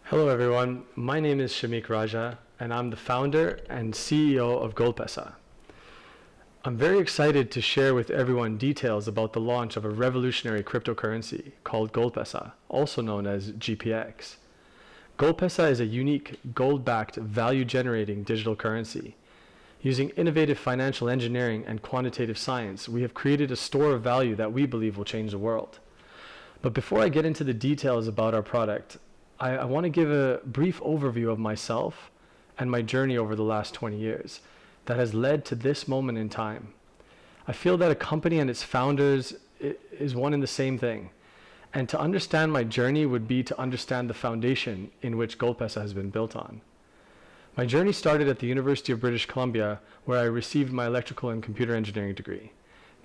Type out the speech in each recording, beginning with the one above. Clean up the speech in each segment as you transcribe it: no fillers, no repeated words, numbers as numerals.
Hello everyone, my name is Shamik Raja and I'm the founder and CEO of GoldPesa. I'm very excited to share with everyone details about the launch of a revolutionary cryptocurrency called GoldPesa, also known as GPX. GoldPesa is a unique gold-backed value-generating digital currency. Using innovative financial engineering and quantitative science, we have created a store of value that we believe will change the world. But before I get into the details about our product, I want to give a brief overview of myself and my journey over the last 20 years that has led to this moment in time. I feel that a company and its founders is one and the same thing. And to understand my journey would be to understand the foundation in which GoldPesa has been built on. My journey started at the University of British Columbia, where I received my electrical and computer engineering degree.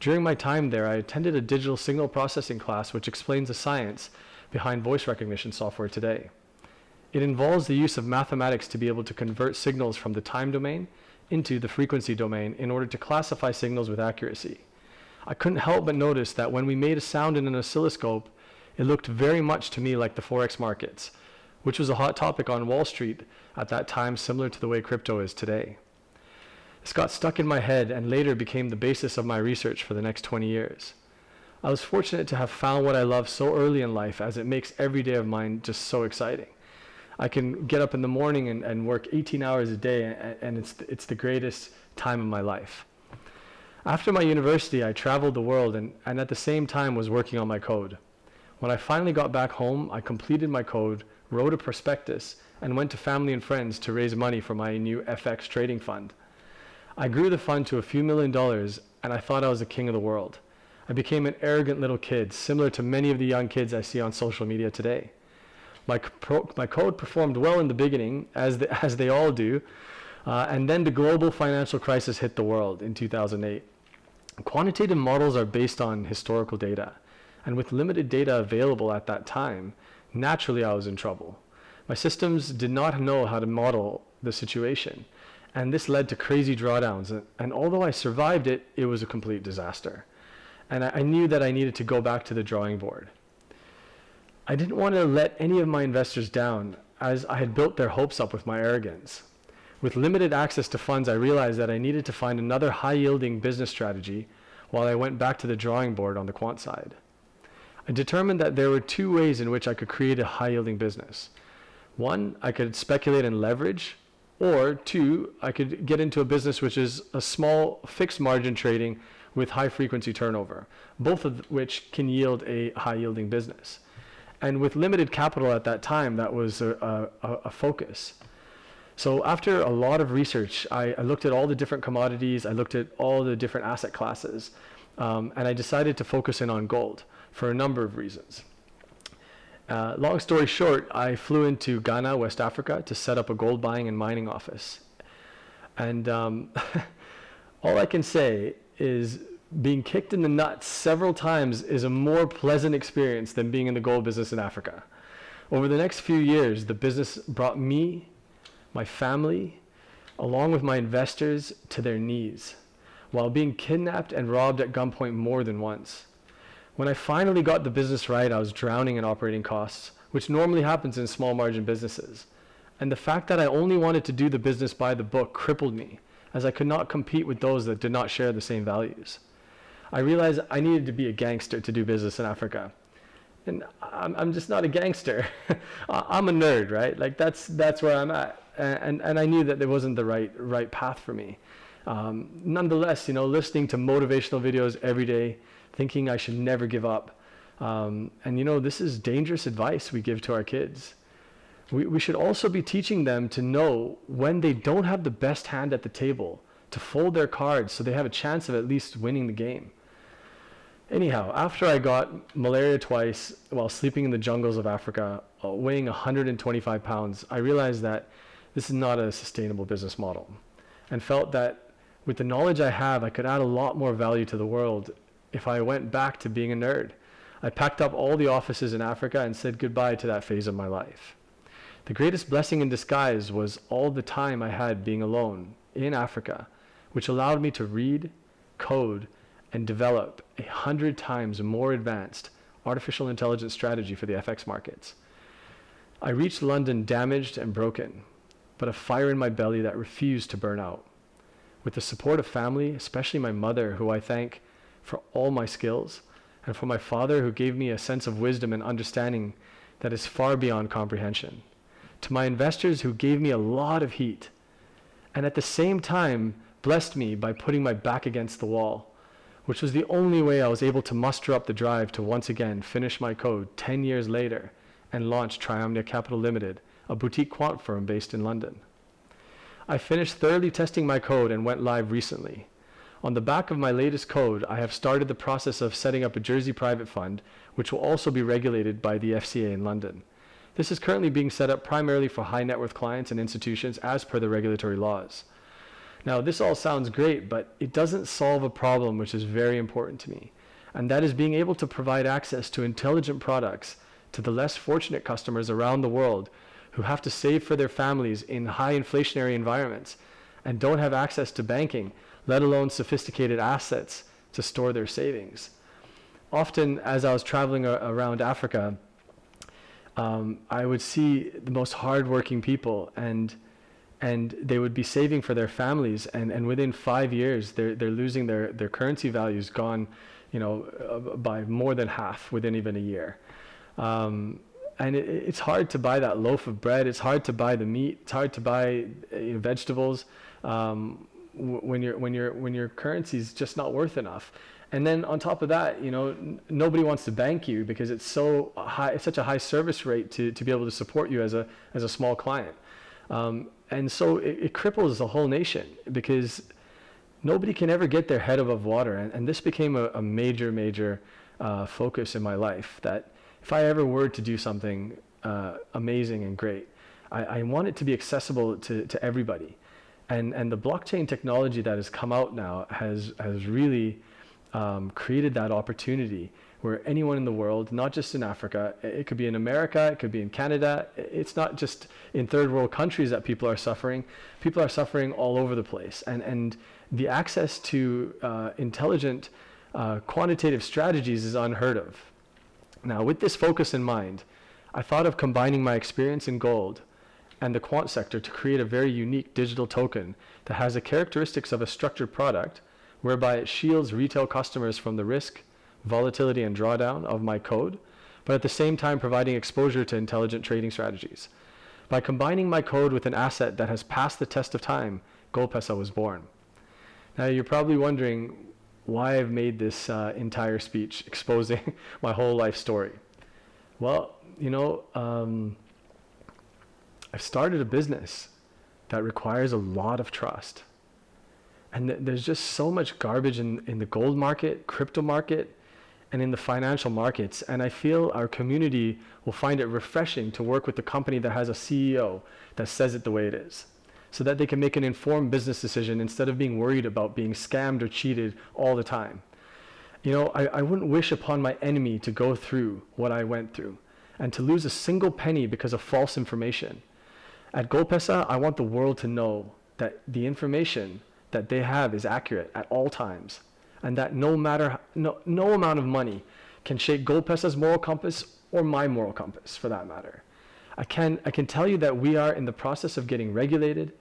During my time there, I attended a digital signal processing class which explains the science behind voice recognition software today. It involves the use of mathematics to be able to convert signals from the time domain into the frequency domain in order to classify signals with accuracy. I couldn't help but notice that when we made a sound in an oscilloscope, it looked very much to me like the Forex markets, which was a hot topic on Wall Street at that time, similar to the way crypto is today. This got stuck in my head and later became the basis of my research for the next 20 years. I was fortunate to have found what I love so early in life, as it makes every day of mine just so exciting. I can get up in the morning and work 18 hours a day, and it's the greatest time of my life. After my university, I traveled the world and at the same time was working on my code. When I finally got back home, I completed my code, wrote a prospectus, and went to family and friends to raise money for my new FX trading fund. I grew the fund to a few $1,000,000, and I thought I was the king of the world. I became an arrogant little kid, similar to many of the young kids I see on social media today. My code performed well in the beginning, as they all do, and then the global financial crisis hit the world in 2008. Quantitative models are based on historical data, and with limited data available at that time, naturally I was in trouble. My systems did not know how to model the situation, and this led to crazy drawdowns, and although I survived it, it was a complete disaster. And I knew that I needed to go back to the drawing board. I didn't want to let any of my investors down, as I had built their hopes up with my arrogance. With limited access to funds, I realized that I needed to find another high-yielding business strategy while I went back to the drawing board on the quant side. I determined that there were two ways in which I could create a high-yielding business. One, I could speculate and leverage, or two, I could get into a business which is a small fixed margin trading with high frequency turnover, both of which can yield a high yielding business. And with limited capital at that time, that was a focus. So after a lot of research, I looked at all the different commodities, I looked at all the different asset classes, and I decided to focus in on gold for a number of reasons. Long story short, I flew into Ghana, West Africa, to set up a gold buying and mining office. And all I can say is being kicked in the nuts several times is a more pleasant experience than being in the gold business in Africa. Over the next few years, the business brought me, my family, along with my investors, to their knees, while being kidnapped and robbed at gunpoint more than once. When I finally got the business right, I was drowning in operating costs, which normally happens in small margin businesses. And the fact that I only wanted to do the business by the book crippled me, as I could not compete with those that did not share the same values. I realized I needed to be a gangster to do business in Africa. And I'm just not a gangster. I'm a nerd, right? Like that's where I'm at. And I knew that there wasn't the right path for me. Nonetheless, listening to motivational videos every day, thinking I should never give up. And this is dangerous advice we give to our kids. We should also be teaching them to know when they don't have the best hand at the table, to fold their cards so they have a chance of at least winning the game. Anyhow, after I got malaria twice while sleeping in the jungles of Africa, weighing 125 pounds, I realized that this is not a sustainable business model, and felt that with the knowledge I have, I could add a lot more value to the world if I went back to being a nerd. I packed up all the offices in Africa and said goodbye to that phase of my life. The greatest blessing in disguise was all the time I had being alone in Africa, which allowed me to read, code, and develop 100 times more advanced artificial intelligence strategy for the FX markets. I reached London damaged and broken, but a fire in my belly that refused to burn out. With the support of family, especially my mother, who I thank for all my skills, and for my father, who gave me a sense of wisdom and understanding that is far beyond comprehension. To my investors, who gave me a lot of heat, and at the same time blessed me by putting my back against the wall, which was the only way I was able to muster up the drive to once again finish my code 10 years later and launch Triomnia Capital Limited, a boutique quant firm based in London. I finished thoroughly testing my code and went live recently. On the back of my latest code, I have started the process of setting up a Jersey private fund, which will also be regulated by the FCA in London. This is currently being set up primarily for high net worth clients and institutions as per the regulatory laws. Now, this all sounds great, but it doesn't solve a problem which is very important to me, and that is being able to provide access to intelligent products to the less fortunate customers around the world who have to save for their families in high inflationary environments and don't have access to banking, let alone sophisticated assets to store their savings. Often, as I was traveling around Africa, I would see the most hardworking people, and they would be saving for their families, and within 5 years, they're losing their currency values, gone, by more than half within even a year. And it's hard to buy that loaf of bread. It's hard to buy the meat. It's hard to buy vegetables when your currency is just not worth enough. And then on top of that, nobody wants to bank you because it's so high. It's such a high service rate to be able to support you as a small client. And so it cripples the whole nation because nobody can ever get their head above water. And this became a major focus in my life, that if I ever were to do something amazing and great, I want it to be accessible to everybody. And the blockchain technology that has come out now has really created that opportunity where anyone in the world, not just in Africa, it could be in America, it could be in Canada, it's not just in third world countries that people are suffering all over the place. And the access to intelligent quantitative strategies is unheard of. Now, with this focus in mind, I thought of combining my experience in gold and the quant sector to create a very unique digital token that has the characteristics of a structured product, whereby it shields retail customers from the risk, volatility, and drawdown of my code, but at the same time providing exposure to intelligent trading strategies. By combining my code with an asset that has passed the test of time, GoldPesa was born. Now, you're probably wondering why I've made this entire speech exposing my whole life story. Well, I've started a business that requires a lot of trust. And there's just so much garbage in the gold market, crypto market, and in the financial markets. And I feel our community will find it refreshing to work with a company that has a CEO that says it the way it is, so that they can make an informed business decision instead of being worried about being scammed or cheated all the time. I wouldn't wish upon my enemy to go through what I went through and to lose a single penny because of false information. At GoldPesa, I want the world to know that the information that they have is accurate at all times, and that no amount of money can shake GoldPesa's moral compass or my moral compass, for that matter. I can tell you that we are in the process of getting regulated,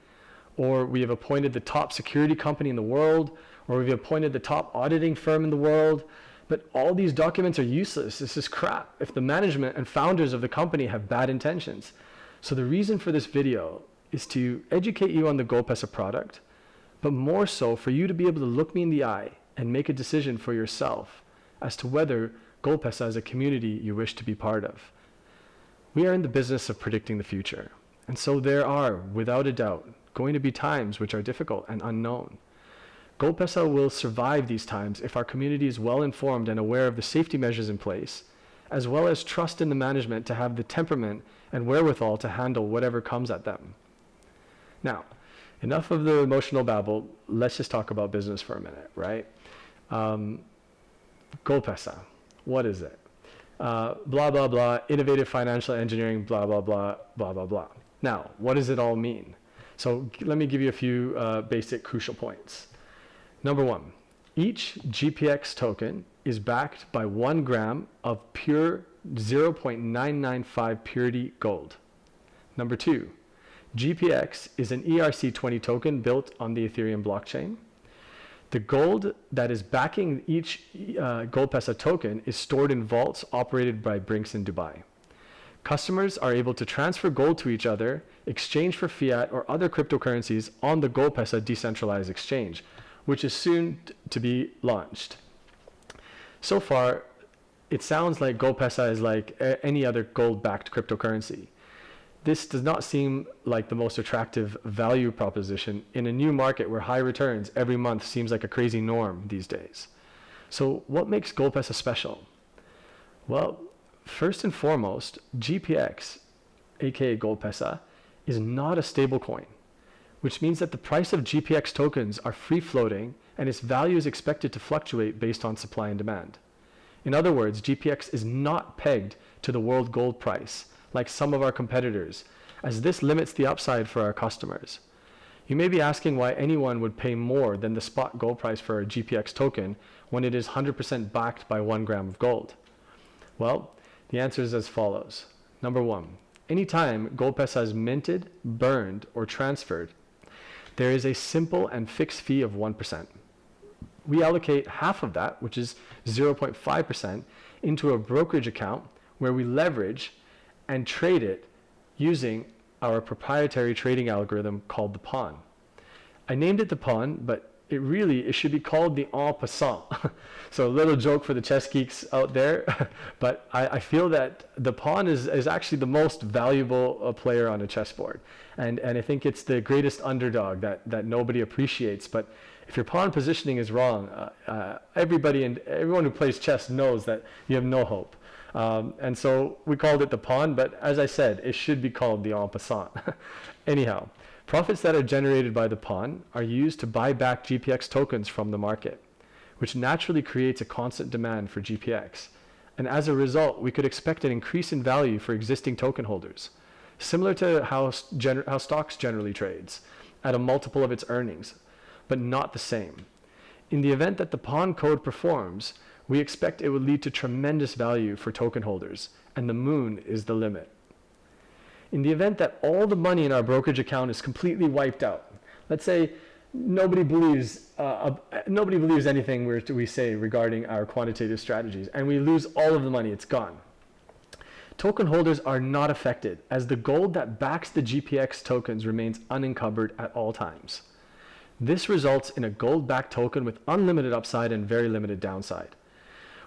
or we have appointed the top security company in the world, or we've appointed the top auditing firm in the world, but all these documents are useless. This is crap if the management and founders of the company have bad intentions. So the reason for this video is to educate you on the GoldPesa product, but more so for you to be able to look me in the eye and make a decision for yourself as to whether GoldPesa is a community you wish to be part of. We are in the business of predicting the future, and so there are, without a doubt, going to be times which are difficult and unknown. GoldPesa will survive these times if our community is well informed and aware of the safety measures in place, as well as trust in the management to have the temperament and wherewithal to handle whatever comes at them. Now, enough of the emotional babble. Let's just talk about business for a minute, right? GoldPesa, what is it? Blah, blah, blah, innovative financial engineering, blah, blah, blah, blah, blah, blah. Now, what does it all mean? So let me give you a few basic crucial points. Number one, each GPX token is backed by 1 gram of pure 0.995 purity gold. Number 2, GPX is an ERC20 token built on the Ethereum blockchain. The gold that is backing each GoldPesa token is stored in vaults operated by Brinks in Dubai. Customers are able to transfer gold to each other, exchange for fiat or other cryptocurrencies on the GoldPesa decentralized exchange, which is soon to be launched. So far, it sounds like GoldPesa is like any other gold-backed cryptocurrency. This does not seem like the most attractive value proposition in a new market where high returns every month seems like a crazy norm these days. So what makes GoldPesa special? Well, first and foremost, GPX, aka GoldPesa, is not a stablecoin, which means that the price of GPX tokens are free floating and its value is expected to fluctuate based on supply and demand. In other words, GPX is not pegged to the world gold price like some of our competitors, as this limits the upside for our customers. You may be asking why anyone would pay more than the spot gold price for a GPX token when it is 100% backed by 1 gram of gold. Well, the answer is as follows. Number 1, anytime GoldPesa is minted, burned, or transferred, there is a simple and fixed fee of 1%. We allocate half of that, which is 0.5%, into a brokerage account where we leverage and trade it using our proprietary trading algorithm called the pawn. I named it the pawn, but it should be called the en passant. So a little joke for the chess geeks out there, but I feel that the pawn is actually the most valuable player on a chessboard. And I think it's the greatest underdog that nobody appreciates. But if your pawn positioning is wrong, everyone who plays chess knows that you have no hope. And so we called it the pawn, but as I said, it should be called the en passant. Anyhow, profits that are generated by the pawn are used to buy back GPX tokens from the market, which naturally creates a constant demand for GPX. And as a result, we could expect an increase in value for existing token holders, similar to how stocks generally trades, at a multiple of its earnings, but not the same. In the event that the pawn code performs, we expect it would lead to tremendous value for token holders, and the moon is the limit. In the event that all the money in our brokerage account is completely wiped out, let's say nobody believes anything we say regarding our quantitative strategies, and we lose all of the money, it's gone. Token holders are not affected, as the gold that backs the GPX tokens remains unencumbered at all times. This results in a gold-backed token with unlimited upside and very limited downside.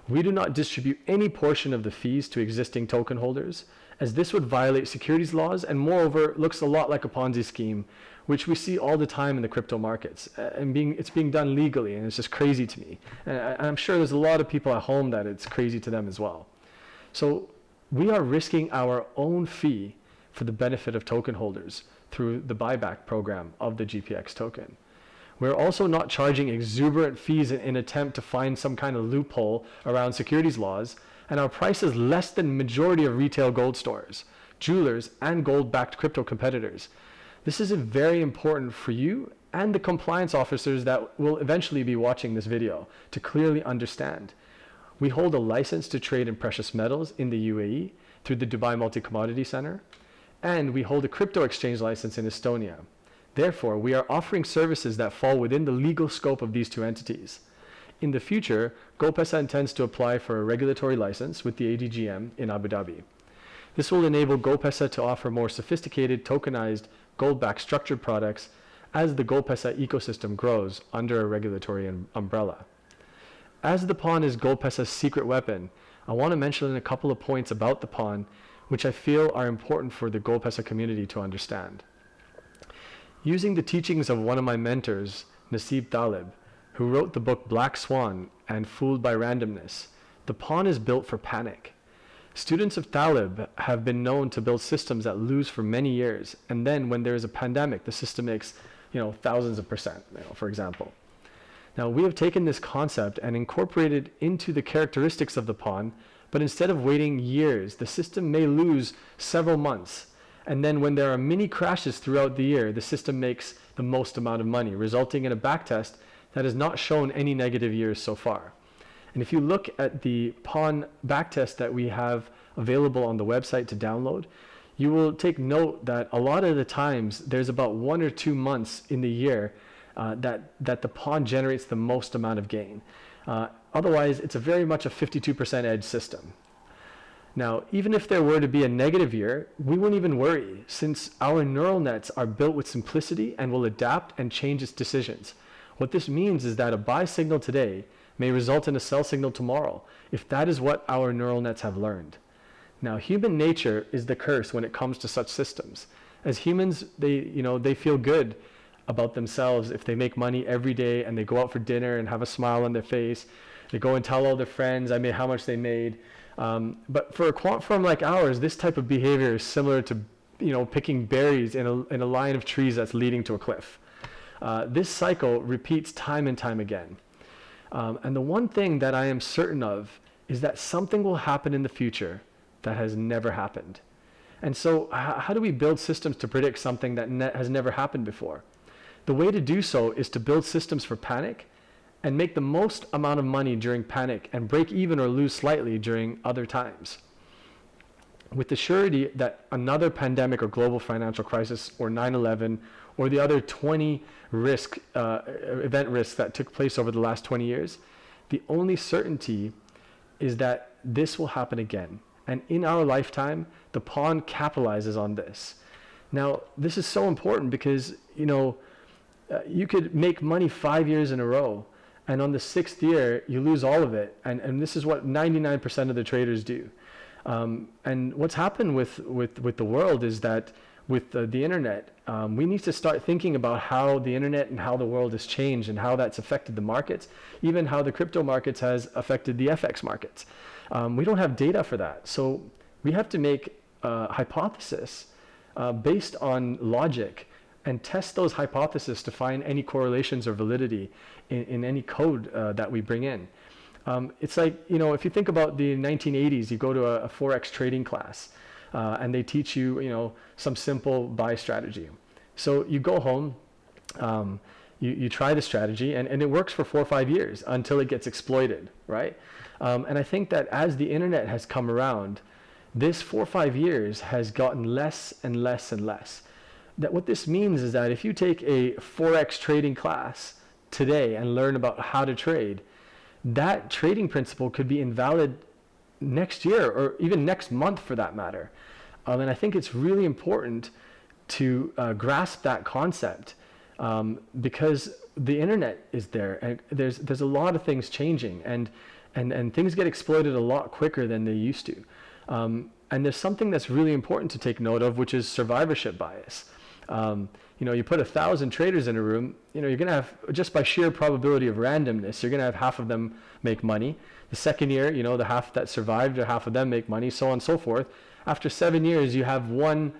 We do not distribute any portion of the fees to existing token holders, as this would violate securities laws and moreover looks a lot like a Ponzi scheme, which we see all the time in the crypto markets. It's being done legally, and it's just crazy to me. And I'm sure there's a lot of people at home that it's crazy to them as well. So we are risking our own fee for the benefit of token holders through the buyback program of the GPX token. We're also not charging exuberant fees in an attempt to find some kind of loophole around securities laws, and our price is less than majority of retail gold stores, jewelers, and gold-backed crypto competitors. This is very important for you and the compliance officers that will eventually be watching this video to clearly understand. We hold a license to trade in precious metals in the UAE through the Dubai Multi-Commodity Center, and we hold a crypto exchange license in Estonia. Therefore, we are offering services that fall within the legal scope of these two entities. In the future, GoldPesa intends to apply for a regulatory license with the ADGM in Abu Dhabi. This will enable GoldPesa to offer more sophisticated tokenized gold-backed structured products as the GoldPesa ecosystem grows under a regulatory umbrella. As the pawn is GoldPesa's secret weapon, I want to mention a couple of points about the pawn which I feel are important for the GoldPesa community to understand. Using the teachings of one of my mentors, Nasib Taleb, who wrote the book Black Swan and Fooled by Randomness, the pawn is built for panic. Students of Taleb have been known to build systems that lose for many years, and then when there is a pandemic, the system makes thousands of %, for example. Now, we have taken this concept and incorporated into the characteristics of the pawn, but instead of waiting years, the system may lose several months. And then when there are mini crashes throughout the year, the system makes the most amount of money, resulting in a backtest that has not shown any negative years so far. And if you look at the pawn backtest that we have available on the website to download, you will take note that a lot of the times there's about 1 or 2 months in the year that the pawn generates the most amount of gain. Otherwise, it's a very much a 52% edge system. Now, even if there were to be a negative year, we wouldn't even worry, since our neural nets are built with simplicity and will adapt and change its decisions. What this means is that a buy signal today may result in a sell signal tomorrow, if that is what our neural nets have learned. Now, human nature is the curse when it comes to such systems. As humans, they feel good about themselves if they make money every day and they go out for dinner and have a smile on their face. They go and tell all their friends how much they made. But for a quant firm like ours, this type of behavior is similar to picking berries in a line of trees that's leading to a cliff. This cycle repeats time and time again. And the one thing that I am certain of is that something will happen in the future that has never happened. And so how do we build systems to predict something that has never happened before? The way to do so is to build systems for panic and make the most amount of money during panic and break even or lose slightly during other times. With the surety that another pandemic or global financial crisis or 9/11 or the other 20 event risks that took place over the last 20 years, the only certainty is that this will happen again. And in our lifetime, the pawn capitalizes on this. Now, this is so important because, you could make money 5 years in a row, and on the 6th year, you lose all of it. And this is what 99% of the traders do. And what's happened with the world is that with the internet, we need to start thinking about how the internet and how the world has changed and how that's affected the markets, even how the crypto markets has affected the FX markets. We don't have data for that. So we have to make a hypothesis based on logic and test those hypotheses to find any correlations or validity in any code that we bring in. It's like, if you think about the 1980s, you go to a Forex trading class and they teach you, some simple buy strategy. So you go home, you try the strategy and it works for 4 or 5 years until it gets exploited, right? And I think that as the internet has come around, this 4 or 5 years has gotten less and less and less. That what this means is that if you take a Forex trading class today and learn about how to trade, that trading principle could be invalid next year or even next month for that matter. And I think it's really important to grasp that concept because the internet is there and there's a lot of things changing and things get exploited a lot quicker than they used to. And there's something that's really important to take note of, which is survivorship bias. You put 1,000 traders in a room, you're going to have, just by sheer probability of randomness, you're going to have half of them make money. The second year, the half that survived or half of them make money, so on and so forth. After 7 years, you have one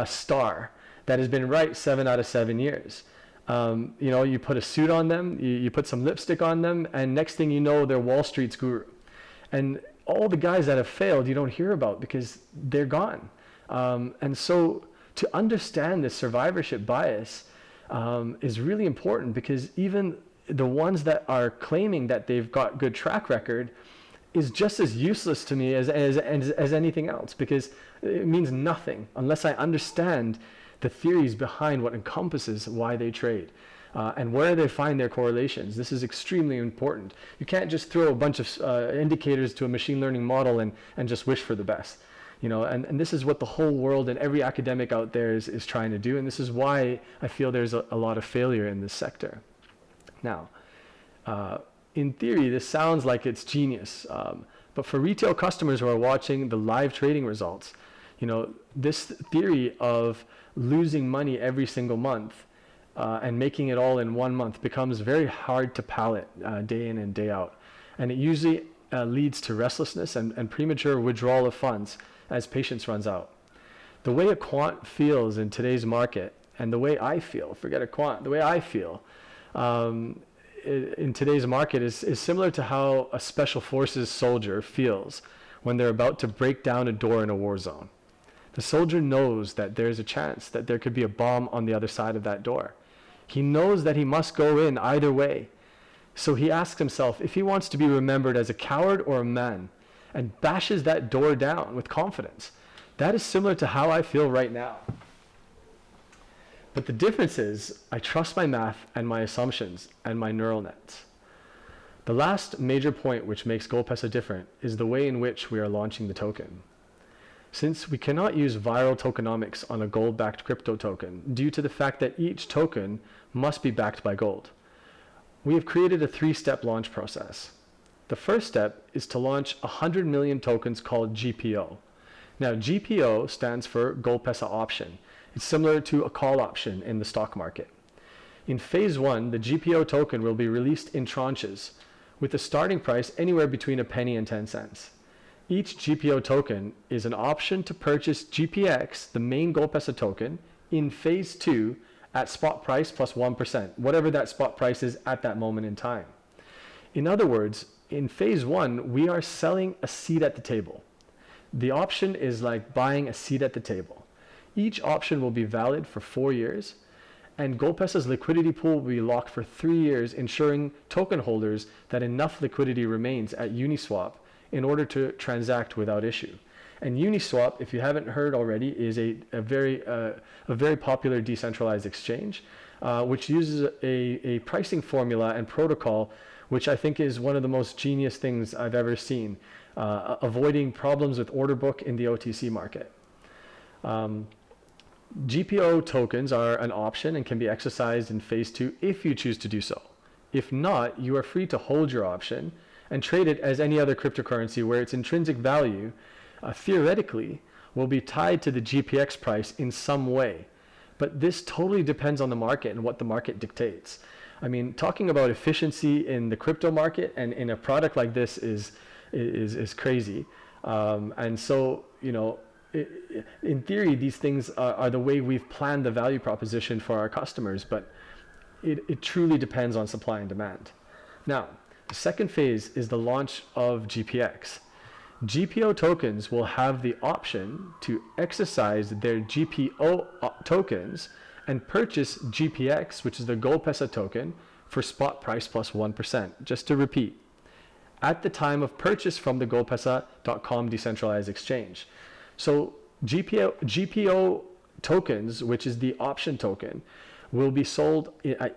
star that has been right 7 out of 7 years. You put a suit on them, you put some lipstick on them, and next thing you know, they're Wall Street's guru. And all the guys that have failed, you don't hear about because they're gone. And so to understand this survivorship bias is really important because even the ones that are claiming that they've got good track record is just as useless to me as anything else, because it means nothing unless I understand the theories behind what encompasses why they trade and where they find their correlations. This is extremely important. You can't just throw a bunch of indicators to a machine learning model and just wish for the best. And this is what the whole world and every academic out there is trying to do. And this is why I feel there's a lot of failure in this sector. Now, in theory, this sounds like it's genius. But for retail customers who are watching the live trading results, this theory of losing money every single month and making it all in 1 month becomes very hard to palate day in and day out. And it usually leads to restlessness and premature withdrawal of funds as patience runs out. The way a quant feels in today's market, and the way I feel, forget a quant, the way I feel in today's market is similar to how a special forces soldier feels when they're about to break down a door in a war zone. The soldier knows that there's a chance that there could be a bomb on the other side of that door. He knows that he must go in either way. So he asks himself if he wants to be remembered as a coward or a man, and bashes that door down with confidence. That is similar to how I feel right now. But the difference is I trust my math and my assumptions and my neural nets. The last major point which makes GoldPesa different is the way in which we are launching the token. Since we cannot use viral tokenomics on a gold-backed crypto token due to the fact that each token must be backed by gold, we have created a 3-step launch process. The first step is to launch 100 million tokens called GPO. Now, GPO stands for GoldPesa option. It's similar to a call option in the stock market. In phase 1, the GPO token will be released in tranches with a starting price anywhere between a penny and 10 cents. Each GPO token is an option to purchase GPX, the main GoldPesa token, in phase 2 at spot price plus 1%, whatever that spot price is at that moment in time. In other words, in phase 1, we are selling a seat at the table. The option is like buying a seat at the table. Each option will be valid for 4 years, and GoldPesa's liquidity pool will be locked for 3 years, ensuring token holders that enough liquidity remains at Uniswap in order to transact without issue. And Uniswap, if you haven't heard already, is a very popular decentralized exchange, which uses a pricing formula and protocol, which I think is one of the most genius things I've ever seen, avoiding problems with order book in the OTC market. GPO tokens are an option and can be exercised in phase 2 if you choose to do so. If not, you are free to hold your option and trade it as any other cryptocurrency where its intrinsic value theoretically will be tied to the GPX price in some way. But this totally depends on the market and what the market dictates. I mean, talking about efficiency in the crypto market and in a product like this is crazy. And so, you know, in theory, these things are the way we've planned the value proposition for our customers, but it truly depends on supply and demand. Now, the second phase is the launch of GPX. GPO tokens will have the option to exercise their GPO tokens and purchase GPX, which is the GoldPesa token, for spot price plus 1%. Just to repeat, at the time of purchase from the GoldPesa.com decentralized exchange. So GPO tokens, which is the option token, will be sold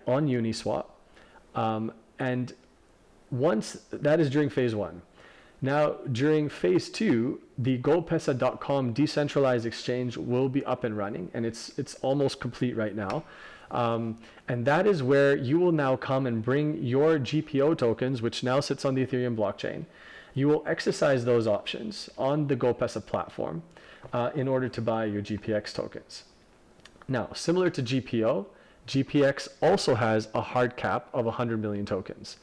on Uniswap, and once that is during phase 1. Now, during phase 2, the GoldPesa.com decentralized exchange will be up and running, and it's almost complete right now. And that is where you will now come and bring your GPO tokens, which now sits on the Ethereum blockchain. You will exercise those options on the GoldPesa platform in order to buy your GPX tokens. Now, similar to GPO, GPX also has a hard cap of 100 million tokens.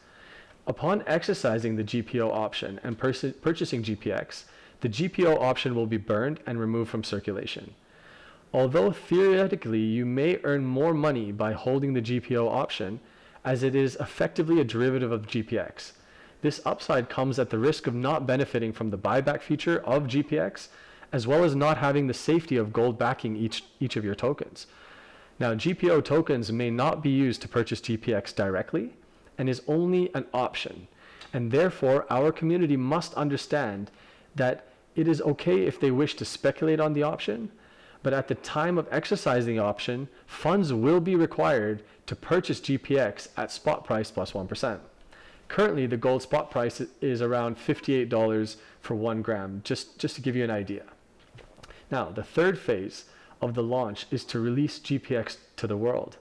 Upon exercising the GPO option and purchasing GPX, the GPO option will be burned and removed from circulation. Although theoretically you may earn more money by holding the GPO option, as it is effectively a derivative of GPX. This upside comes at the risk of not benefiting from the buyback feature of GPX, as well as not having the safety of gold backing each of your tokens. Now, GPO tokens may not be used to purchase GPX directly, and is only an option. And therefore, our community must understand that it is okay if they wish to speculate on the option, but at the time of exercising the option, funds will be required to purchase GPX at spot price plus 1%. Currently, the gold spot price is around $58 for 1 gram, just to give you an idea. Now, the third phase of the launch is to release GPX to the world.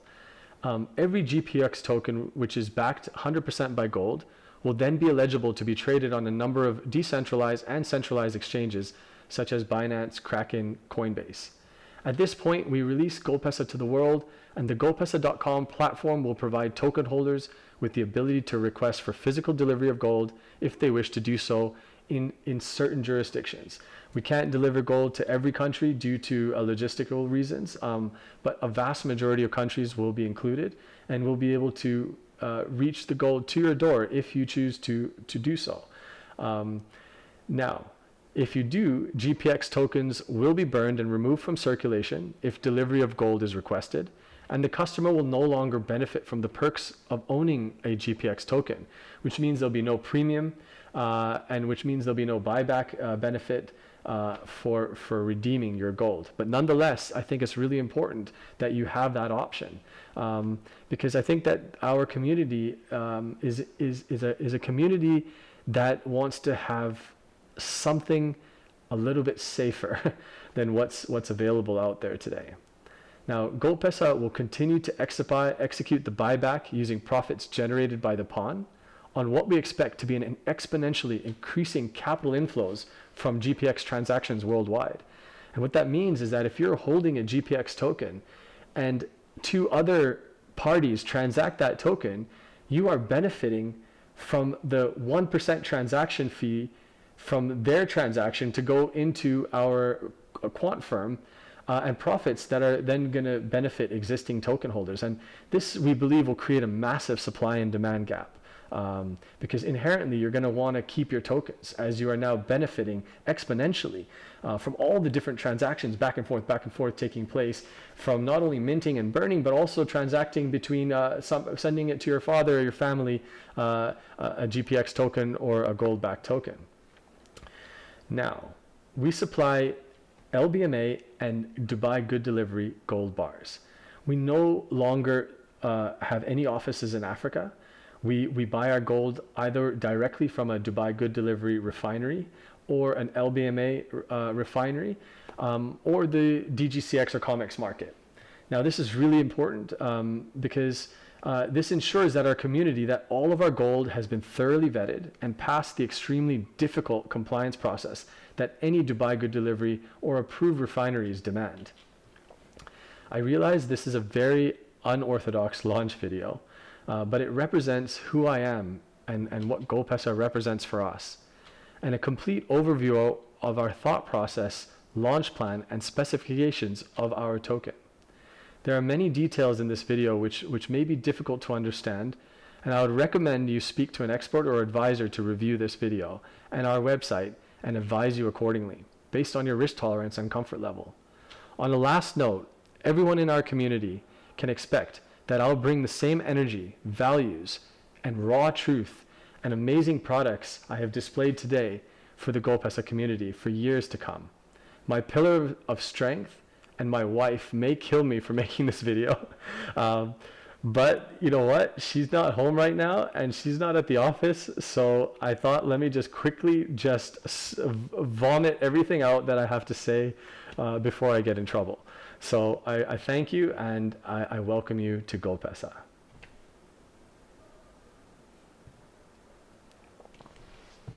Every GPX token which is backed 100% by gold will then be eligible to be traded on a number of decentralized and centralized exchanges such as Binance, Kraken, Coinbase. At this point, we release GoldPesa to the world, and the GoldPesa.com platform will provide token holders with the ability to request for physical delivery of gold if they wish to do so in certain jurisdictions. We can't deliver gold to every country due to logistical reasons, but a vast majority of countries will be included and will be able to reach the gold to your door if you choose to do so. Now, if you do, GPX tokens will be burned and removed from circulation if delivery of gold is requested, and the customer will no longer benefit from the perks of owning a GPX token, which means there'll be no premium, and which means there'll be no buyback benefit, for redeeming your gold. But nonetheless, I think it's really important that you have that option, because I think that our community is a community that wants to have something a little bit safer than what's available out there today. Now, GoldPesa will continue to execute the buyback using profits generated by the pawn on what we expect to be an exponentially increasing capital inflows from GPX transactions worldwide. And what that means is that if you're holding a GPX token and two other parties transact that token, you are benefiting from the 1% transaction fee from their transaction to go into our quant firm, and profits that are then going to benefit existing token holders. And this, we believe, will create a massive supply and demand gap, because inherently you're going to want to keep your tokens as you are now benefiting exponentially from all the different transactions back and forth taking place, from not only minting and burning, but also transacting between sending it to your father or your family, a GPX token or a gold-backed token. Now, we supply LBMA and Dubai Good Delivery gold bars. We no longer have any offices in Africa. We buy our gold either directly from a Dubai Good Delivery refinery or an LBMA refinery, or the DGCX or COMEX market. Now, this is really important because this ensures that our community, that all of our gold has been thoroughly vetted and passed the extremely difficult compliance process that any Dubai Good Delivery or approved refineries demand. I realize this is a very unorthodox launch video, but it represents who I am and what GoldPesa represents for us, and a complete overview of our thought process, launch plan, and specifications of our token. There are many details in this video which may be difficult to understand, and I would recommend you speak to an expert or advisor to review this video and our website and advise you accordingly, based on your risk tolerance and comfort level. On a last note, everyone in our community can expect that I'll bring the same energy, values, and raw truth and amazing products I have displayed today for the GoldPesa community for years to come. My pillar of strength and my wife may kill me for making this video, but you know what? She's not home right now and she's not at the office, so I thought, let me just quickly vomit everything out that I have to say before I get in trouble. So I thank you, and I welcome you to GoldPesa.